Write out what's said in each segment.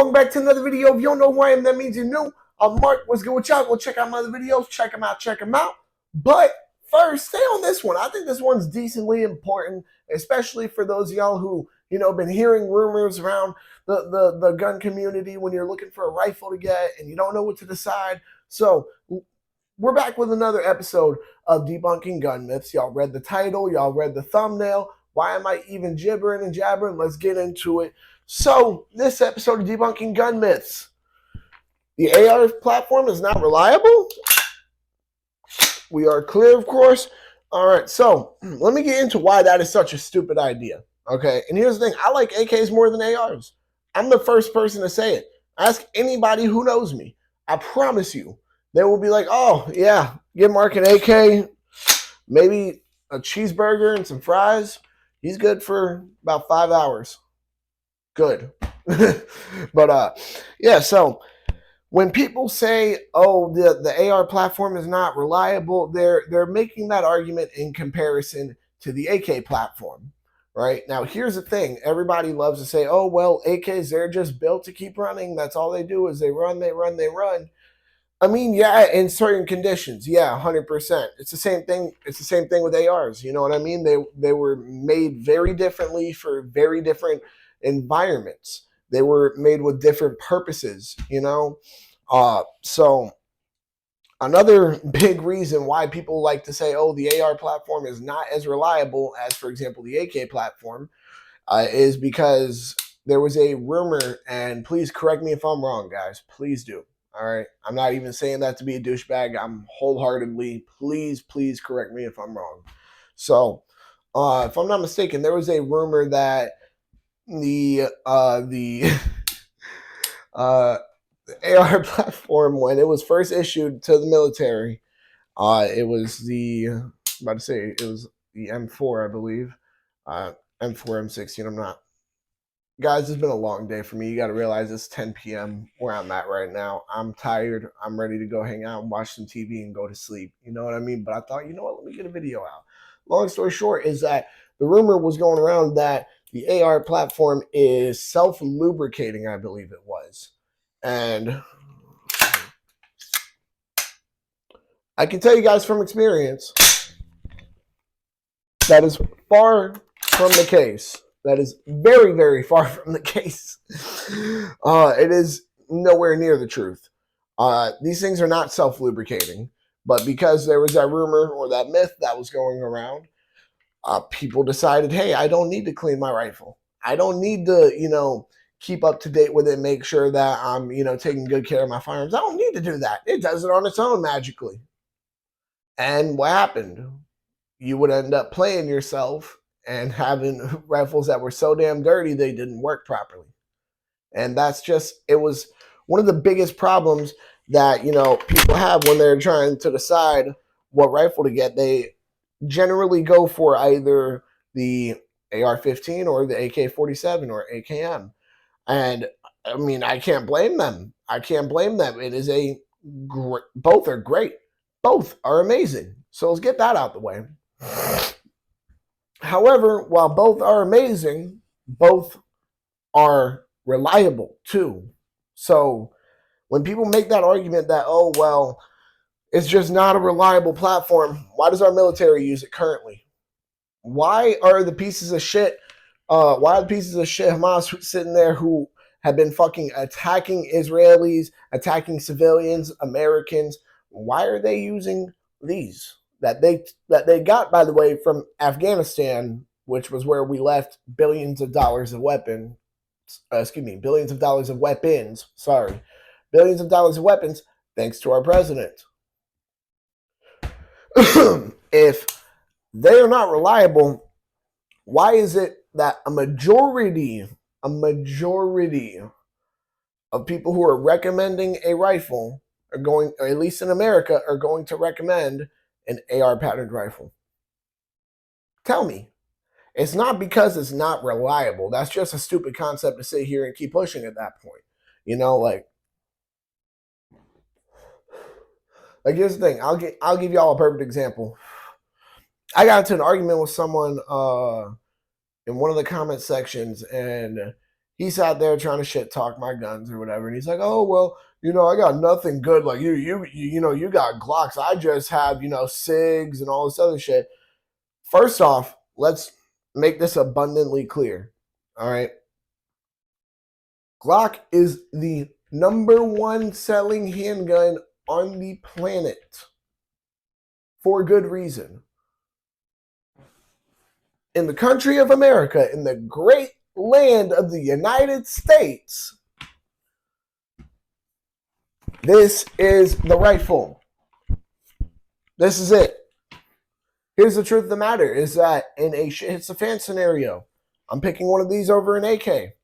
Welcome back to another video. If you don't know who I am, that means you're new. I'm Mark. What's good with y'all? Go check out my other videos. Check them out. Check them out. But first, stay on this one. I think this one's decently important, especially for those of y'all who, been hearing rumors around the gun community when you're looking for a rifle to get and you don't know what to decide. So we're back with another episode of Debunking Gun Myths. Y'all read the title. Y'all read the thumbnail. Why am I even gibbering and jabbering? Let's get into it. So, this episode of Debunking Gun Myths. The AR platform is not reliable? We are clear, of course. All right, so let me get into why that is such a stupid idea. Okay, and here's the thing. I like AKs more than ARs. I'm the first person to say it. Ask anybody who knows me. I promise you. They will be like, oh, yeah, give Mark an AK, maybe a cheeseburger and some fries. He's good for about 5 hours. Good. But yeah, so when people say, oh, the AR platform is not reliable, they're making that argument in comparison to the AK platform. Right? Now, here's the thing. Everybody loves to say, oh, well, AKs, they're just built to keep running. That's all they do is they run, they run, they run. I mean, yeah, in certain conditions, yeah, 100%. It's the same thing. It's the same thing with ARs. You know what I mean? They were made very differently for very different environments. They were made with different purposes. So another big reason why people like to say, oh, the AR platform is not as reliable as, for example, the AK platform, is because there was a rumor, and please correct me if I'm wrong, guys. Please do. All right. I'm not even saying that to be a douchebag. I'm wholeheartedly, please correct me if I'm wrong. So, if I'm not mistaken, there was a rumor that the AR platform, when it was first issued to the military, it was the M4, I believe, M4, M16. I'm not. Guys, it's been a long day for me. You got to realize it's 10 p.m. where I'm at right now. I'm tired. I'm ready to go hang out and watch some TV and go to sleep. You know what I mean? But I thought, you know what? Let me get a video out. Long story short is that the rumor was going around that the AR platform is self-lubricating, I believe it was. And I can tell you guys from experience, that is far from the case. That is very, very far from the case. It is nowhere near the truth. These things are not self-lubricating, but because there was that rumor or that myth that was going around, people decided, hey, I don't need to clean my rifle. I don't need to, keep up to date with it, make sure that I'm, taking good care of my firearms. I don't need to do that. It does it on its own magically. And what happened? You would end up playing yourself and having rifles that were so damn dirty they didn't work properly. And it was one of the biggest problems that, people have when they're trying to decide what rifle to get. They generally go for either the AR-15 or the AK-47 or AKM. And I mean, I can't blame them. It is both are great. Both are amazing. So let's get that out the way. However, while both are amazing, both are reliable too. So when people make that argument that, oh, well, it's just not a reliable platform, why does our military use it currently? Why are the pieces of shit Hamas sitting there who have been fucking attacking Israelis, attacking civilians, Americans? Why are they using these? That they got, by the way, from Afghanistan, which was where we left billions of dollars of weapons. Billions of dollars of weapons. Sorry, billions of dollars of weapons, thanks to our president. If they are not reliable, why is it that a majority of people who are recommending a rifle are going, or at least in America, are going to recommend an AR patterned rifle? Tell me. It's not because it's not reliable. That's just a stupid concept to sit here and keep pushing at that point. Like here's the thing. I'll give y'all a perfect example. I got into an argument with someone in one of the comment sections, and He sat there trying to shit talk my guns or whatever, and he's like, "Oh well, I got nothing good like you got Glocks. I just have SIGs and all this other shit." First off, let's make this abundantly clear. All right, Glock is the number one selling handgun on the planet for good reason. In the country of America, in the great land of the United States, this is the rifle. This is it. Here's the truth of the matter is that in a shit hits the fan scenario, I'm picking one of these over an AK.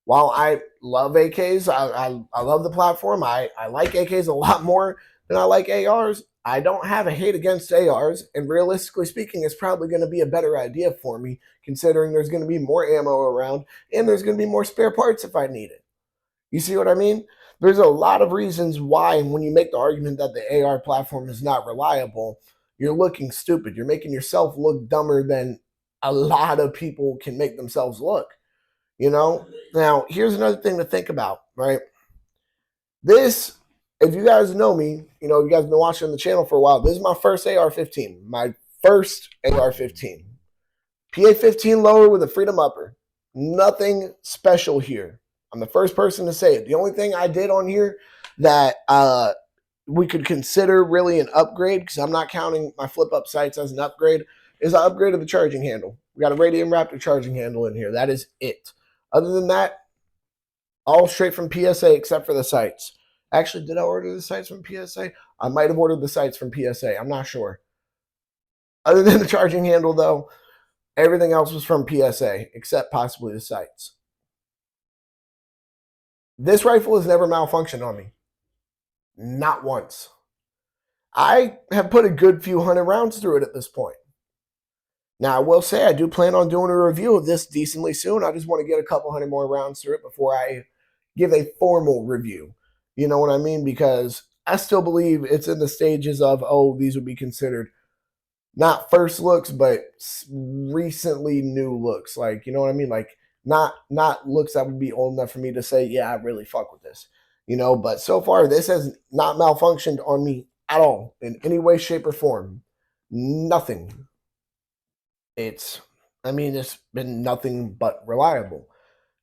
While I love AKs, I love the platform. I like AKs a lot more than I like ARs. I don't have a hate against ARs, and realistically speaking, it's probably going to be a better idea for me, considering there's going to be more ammo around and there's going to be more spare parts if I need it. You see what I mean? There's a lot of reasons why, when you make the argument that the AR platform is not reliable, you're looking stupid. You're making yourself look dumber than a lot of people can make themselves look. Now, here's another thing to think about, right? This, if you guys know me, you guys have been watching the channel for a while. This is my first AR-15, my first AR-15. PA-15 lower with a Freedom upper. Nothing special here. I'm the first person to say it. The only thing I did on here that we could consider really an upgrade, because I'm not counting my flip-up sights as an upgrade, is I upgraded the charging handle. We got a Radium Raptor charging handle in here. That is it. Other than that, all straight from PSA except for the sights. Actually, did I order the sights from PSA? I might have ordered the sights from PSA. I'm not sure. Other than the charging handle, though, everything else was from PSA except possibly the sights. This rifle has never malfunctioned on me. Not once. I have put a good few hundred rounds through it at this point. Now, I will say I do plan on doing a review of this decently soon. I just want to get a couple hundred more rounds through it before I give a formal review. You know what I mean? Because I still believe it's in the stages of, these would be considered not first looks, but recently new looks. Like, you know what I mean? Like, not looks that would be old enough for me to say, yeah, I really fuck with this. But so far, this has not malfunctioned on me at all in any way, shape, or form. Nothing. It's been nothing but reliable.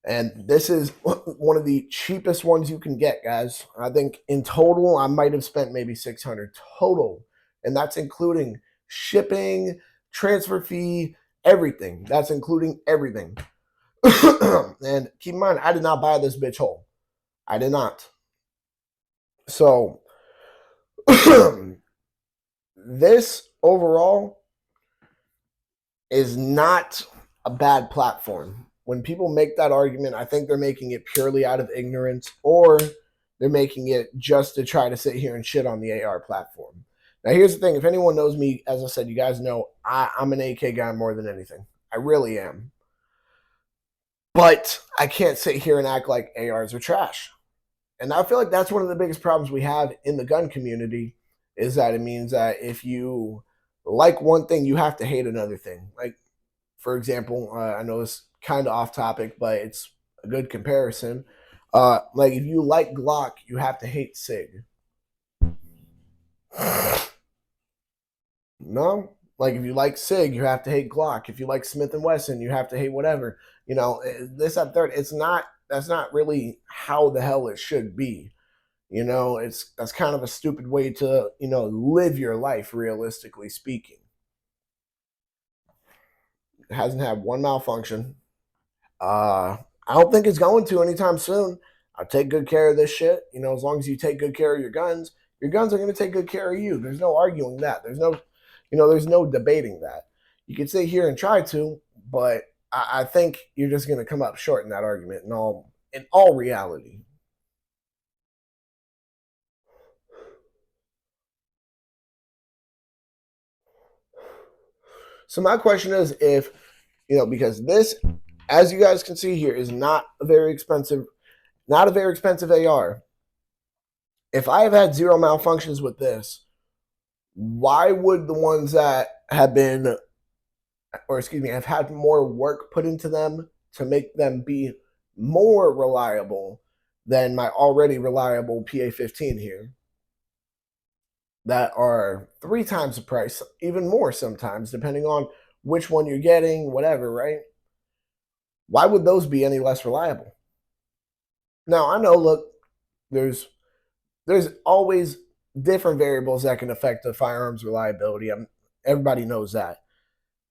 And this is one of the cheapest ones you can get, guys. I think in total, I might have spent maybe $600 total. And that's including shipping, transfer fee, everything. That's including everything. And keep in mind, I did not buy this bitch whole. I did not. So, this overall is not a bad platform. When people make that argument, I think they're making it purely out of ignorance, or they're making it just to try to sit here and shit on the AR platform. Now, here's the thing. If anyone knows me, as I said, you guys know I'm an AK guy more than anything. I really am. But I can't sit here and act like ARs are trash. And I feel like that's one of the biggest problems we have in the gun community, is that it means that if you like one thing, you have to hate another thing. Like, for example, I know it's kind of off topic, but it's a good comparison. Like, if you like Glock, you have to hate SIG. No, like if you like SIG, you have to hate Glock. If you like Smith and Wesson, you have to hate whatever. This that third. It's not. That's not really how the hell it should be. That's kind of a stupid way to live your life, realistically speaking. It hasn't had one malfunction. I don't think it's going to anytime soon. I'll take good care of this shit. As long as you take good care of your guns are going to take good care of you. There's no arguing that. There's no debating that. You could sit here and try to, but I think you're just going to come up short in that argument in all reality. So my question is, if because this, as you guys can see here, is not a very expensive AR. If I have had zero malfunctions with this, why would the ones that have had more work put into them to make them be more reliable than my already reliable PA-15 here that are 3 times the price, even more sometimes, depending on which one you're getting, whatever, right? Why would those be any less reliable? Now, I know, look, there's always different variables that can affect the firearm's reliability. Everybody knows that.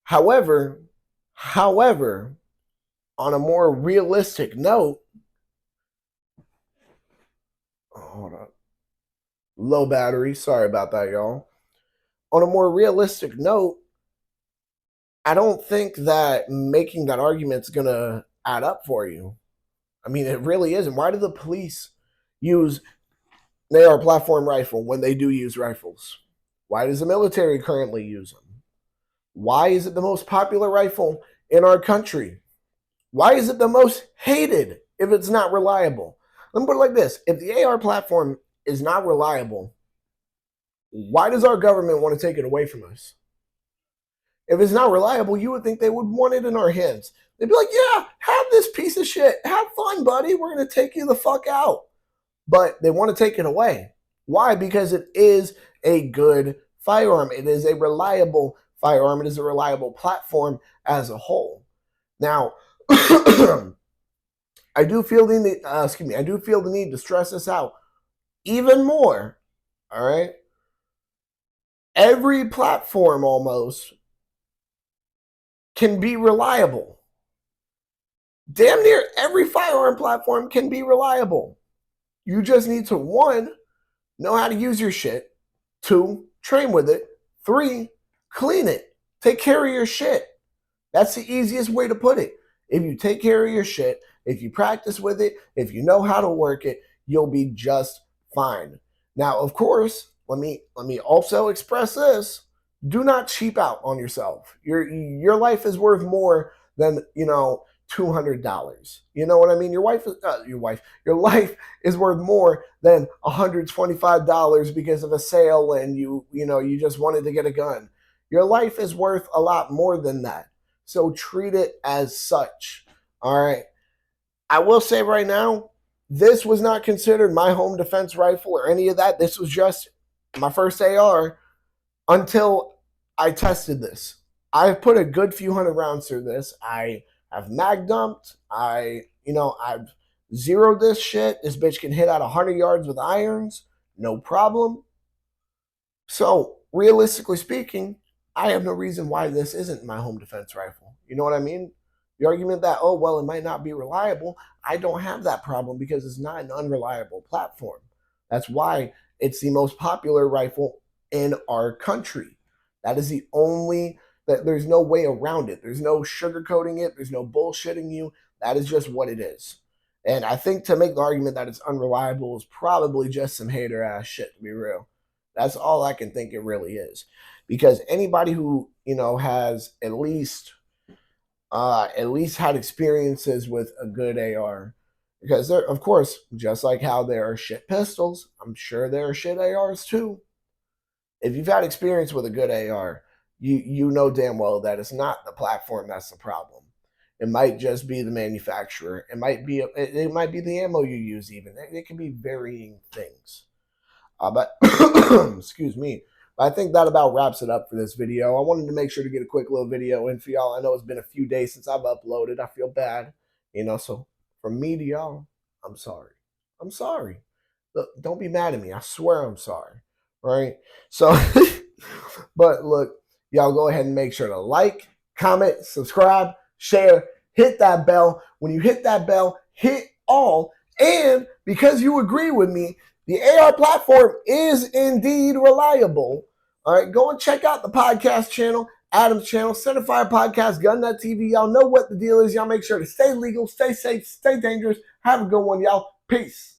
However, on a more realistic note, hold on, low battery. Sorry about that, y'all. On a more realistic note, I don't think that making that argument's gonna add up for you. I mean, it really isn't. Why do the police use an AR platform rifle when they do use rifles? Why does the military currently use them? Why is it the most popular rifle in our country? Why is it the most hated if it's not reliable? Let me put it like this. If the AR platform is not reliable, why does our government want to take it away from us? If it's not reliable, you would think they would want it in our hands. They'd be like, yeah, have this piece of shit. Have fun, buddy. We're going to take you the fuck out. But they want to take it away. Why? Because it is a good firearm. It is a reliable firearm. It is a reliable platform as a whole. Now, I do feel the need, I do feel the need to stress this out even more. All right. Every platform almost can be reliable. Damn near every firearm platform can be reliable. You just need to, 1, know how to use your shit. 2, train with it. 3, clean it. Take care of your shit. That's the easiest way to put it. If you take care of your shit, if you practice with it, if you know how to work it, you'll be just fine. Now, of course, let me also express this. Do not cheap out on yourself. Your life is worth more than, $200. You know what I mean? Your life is worth more than $125 because of a sale and you just wanted to get a gun. Your life is worth a lot more than that. So treat it as such. All right. I will say right now, this was not considered my home defense rifle or any of that. This was just my first AR until I tested this. I've put a good few hundred rounds through this. I have mag dumped. I've zeroed this shit. This bitch can hit out 100 yards with irons. No problem. So, realistically speaking, I have no reason why this isn't my home defense rifle. You know what I mean? The argument that, oh, well, it might not be reliable, I don't have that problem because it's not an unreliable platform. That's why it's the most popular rifle in our country. That is the only, that there's no way around it. There's no sugarcoating it. There's no bullshitting you. That is just what it is. And I think to make the argument that it's unreliable is probably just some hater ass shit, to be real. That's all I can think it really is. Because anybody who, has at least had experiences with a good AR, because there, of course, just like how there are shit pistols, I'm sure there are shit ARs too. If you've had experience with a good AR, you know damn well that it's not the platform that's the problem. It might just be the manufacturer. It might be the ammo you use. Even it can be varying things. But excuse me. But I think that about wraps it up for this video. I wanted to make sure to get a quick little video in for y'all. I know it's been a few days since I've uploaded. I feel bad, so from me to y'all, I'm sorry. I'm sorry. Look, don't be mad at me. I swear I'm sorry. Right? So, but look, y'all go ahead and make sure to like, comment, subscribe, share, hit that bell. When you hit that bell, hit all. And because you agree with me, the AR platform is indeed reliable. All right, go and check out the podcast channel, Adam's channel, Certified Podcast, Gun.tv. Y'all know what the deal is. Y'all make sure to stay legal, stay safe, stay dangerous. Have a good one, y'all. Peace.